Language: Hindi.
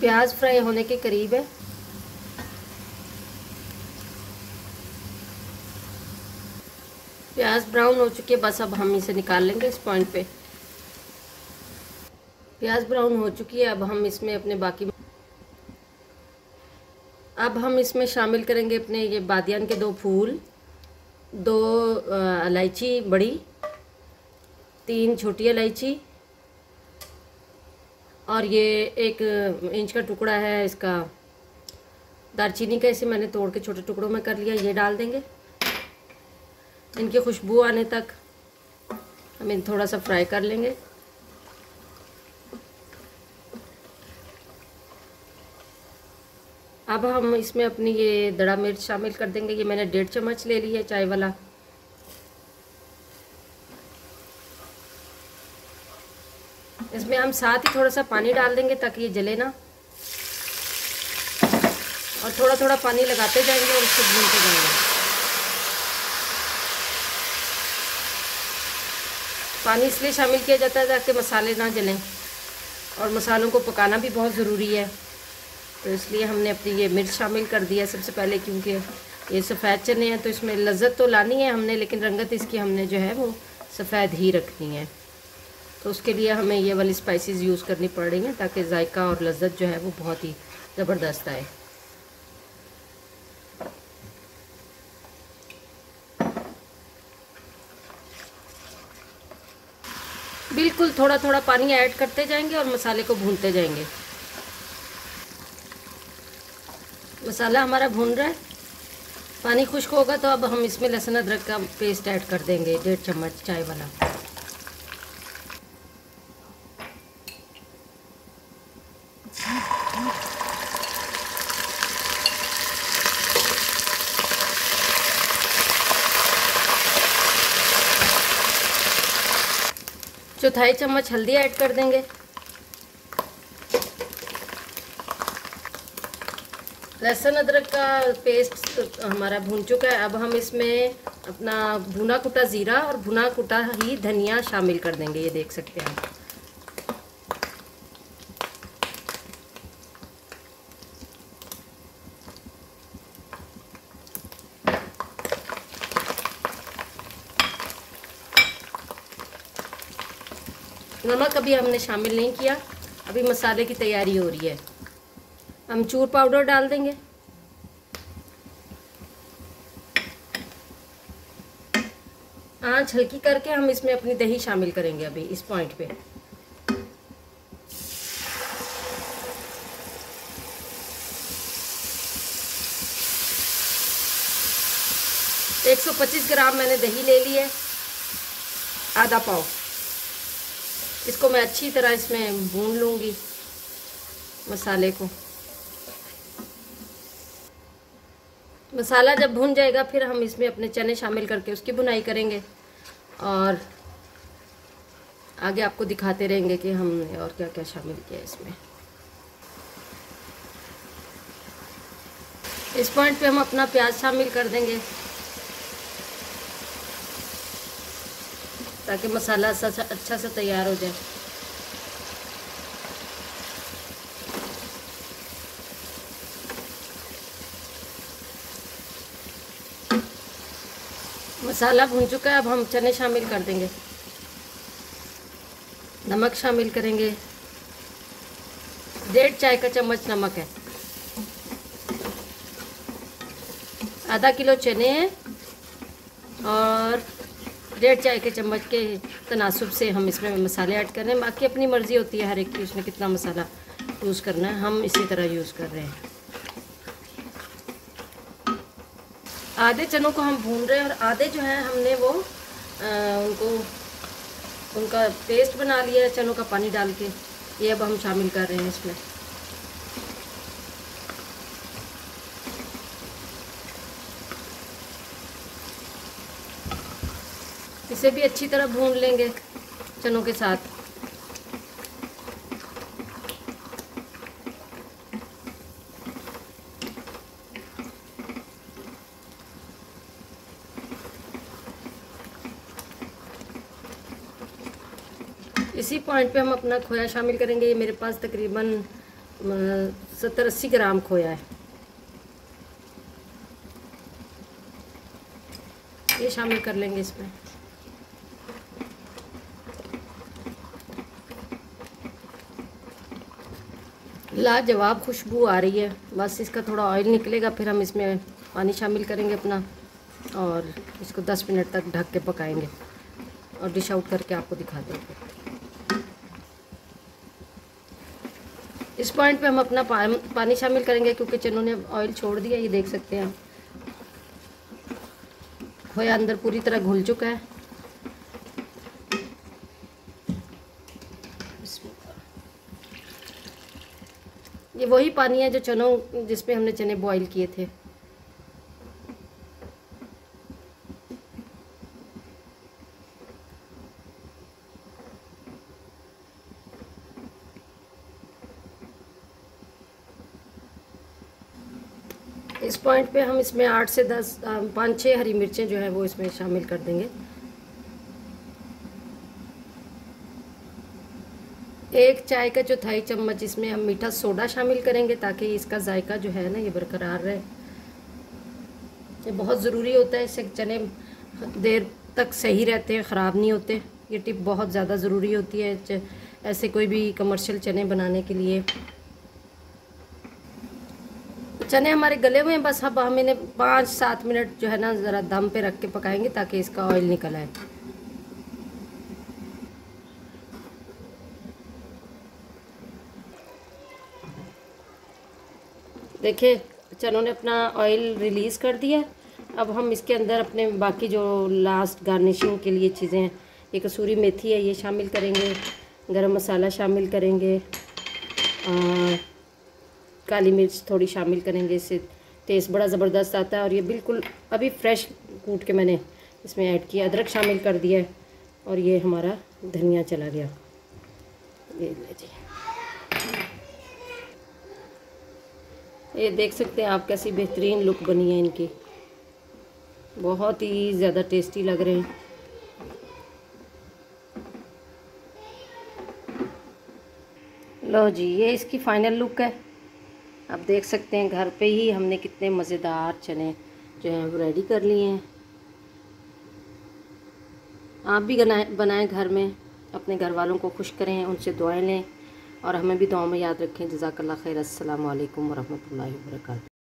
प्याज फ्राई होने के करीब है। प्याज ब्राउन हो चुकी है, बस अब हम इसे निकाल लेंगे इस पॉइंट पे। प्याज ब्राउन हो चुकी है। अब हम इसमें शामिल करेंगे अपने ये बादियान के 2 फूल, 2 इलायची बड़ी, 3 छोटी इलायची, और ये 1 इंच का टुकड़ा है इसका दालचीनी का। इसे मैंने तोड़ के छोटे टुकड़ों में कर लिया। ये डाल देंगे। इनकी खुशबू आने तक हम इन थोड़ा सा फ्राई कर लेंगे। अब हम इसमें अपनी ये दड़ा मिर्च शामिल कर देंगे। ये मैंने 1.5 चम्मच ले ली है चाय वाला। इसमें हम साथ ही थोड़ा सा पानी डाल देंगे ताकि ये जले ना, और थोड़ा थोड़ा पानी लगाते जाएंगे और इसको भूनते जाएंगे। पानी इसलिए शामिल किया जाता है ताकि मसाले ना जलें, और मसालों को पकाना भी बहुत ज़रूरी है। तो इसलिए हमने अपनी ये मिर्च शामिल कर दिया सबसे पहले, क्योंकि ये सफ़ेद चने हैं तो इसमें लज्जत तो लानी है हमने, लेकिन रंगत इसकी हमने जो है वो सफ़ेद ही रखनी है। तो उसके लिए हमें ये वाली स्पाइसेस यूज़ करनी पड़ रही हैं ताकि जायका और लज्जत जो है वो बहुत ही ज़बरदस्त आए। बिल्कुल थोड़ा थोड़ा पानी ऐड करते जाएंगे और मसाले को भूनते जाएंगे। मसाला हमारा भून रहा है, पानी खुश्क होगा तो अब हम इसमें लहसुन अदरक का पेस्ट ऐड कर देंगे, 1.5 चम्मच चाय वाला। चौथाई चम्मच हल्दी ऐड कर देंगे। लहसुन अदरक का पेस्ट हमारा भून चुका है। अब हम इसमें अपना भुना कुटा ज़ीरा और भुना कुटा ही धनिया शामिल कर देंगे। ये देख सकते हैं आप। नमक अभी हमने शामिल नहीं किया, अभी मसाले की तैयारी हो रही है। अमचूर पाउडर डाल देंगे। आंच हल्की करके हम इसमें अपनी दही शामिल करेंगे अभी इस पॉइंट पे। एक 125 ग्राम मैंने दही ले ली है, आधा पाव। इसको मैं अच्छी तरह इसमें भून लूँगी मसाले को। मसाला जब भून जाएगा फिर हम इसमें अपने चने शामिल करके उसकी भुनाई करेंगे, और आगे आपको दिखाते रहेंगे कि हमने और क्या क्या शामिल किया इसमें। इस पॉइंट पे हम अपना प्याज शामिल कर देंगे ताकि मसाला अच्छा से तैयार हो जाए। मसाला भून चुका है, अब हम चने शामिल कर देंगे। नमक शामिल करेंगे, 1.5 चाय का चम्मच नमक है। आधा किलो चने हैं और 1.5 चाय के चम्मच के तनासुब से हम इसमें मसाले ऐड कर रहे हैं। बाकी अपनी मर्ज़ी होती है हर एक की, उसमें कितना मसाला यूज़ करना है, हम इसी तरह यूज़ कर रहे हैं। आधे चनों को हम भून रहे हैं और आधे जो है हमने वो उनका पेस्ट बना लिया है चनों का पानी डाल के। ये अब हम शामिल कर रहे हैं इसमें। इसे भी अच्छी तरह भून लेंगे चनों के साथ। इसी पॉइंट पे हम अपना खोया शामिल करेंगे। ये मेरे पास तकरीबन 70-80 ग्राम खोया है। ये शामिल कर लेंगे इसमें। लाजवाब खुशबू आ रही है। बस इसका थोड़ा ऑयल निकलेगा, फिर हम इसमें पानी शामिल करेंगे अपना और इसको 10 मिनट तक ढक के पकाएंगे और डिश आउट करके आपको दिखा देंगे। इस पॉइंट पे हम अपना पानी शामिल करेंगे क्योंकि चनों ने ऑयल छोड़ दिया। ये देख सकते हैं, खोया अंदर पूरी तरह घुल चुका है। ये वही पानी है जो चनों जिसपे हमने चने बॉईल किए थे। इस पॉइंट पे हम इसमें 8 से 10 5-6 हरी मिर्चें जो है वो इसमें शामिल कर देंगे। 1 चाय का चौथाई चम्मच इसमें हम मीठा सोडा शामिल करेंगे ताकि इसका जायका जो है ना ये बरकरार रहे। ये बहुत ज़रूरी होता है, इससे चने देर तक सही रहते हैं, ख़राब नहीं होते। ये टिप बहुत ज़्यादा ज़रूरी होती है ऐसे कोई भी कमर्शियल चने बनाने के लिए। चने हमारे गले हुए हैं, बस अब हम इन्हें 5-7 मिनट जो है ना ज़रा दम पे रख के पकाएंगे ताकि इसका ऑयल निकल आए। देखिए चनों ने अपना ऑयल रिलीज़ कर दिया। अब हम इसके अंदर अपने बाकी जो लास्ट गार्निशिंग के लिए चीज़ें हैं, ये कसूरी मेथी है, ये शामिल करेंगे, गरम मसाला शामिल करेंगे, काली मिर्च थोड़ी शामिल करेंगे। इससे टेस्ट बड़ा ज़बरदस्त आता है। और ये बिल्कुल अभी फ्रेश कूट के मैंने इसमें ऐड किया। अदरक शामिल कर दिया है और ये हमारा धनिया चला गया। ये लीजिए, ये देख सकते हैं आप कैसी बेहतरीन लुक बनी है इनकी। बहुत ही ज़्यादा टेस्टी लग रहे हैं। लो जी, ये इसकी फ़ाइनल लुक है। आप देख सकते हैं घर पे ही हमने कितने मज़ेदार चने जो हैं वो रेडी कर लिए हैं। आप भी बनाएं घर में, अपने घर वालों को खुश करें, उनसे दुआएं लें और हमें भी दुआओं में याद रखें। जज़ाकल्लाह खैर। अस्सलामु अलैकुम वरहमतुल्लाहि वबरकातुहू।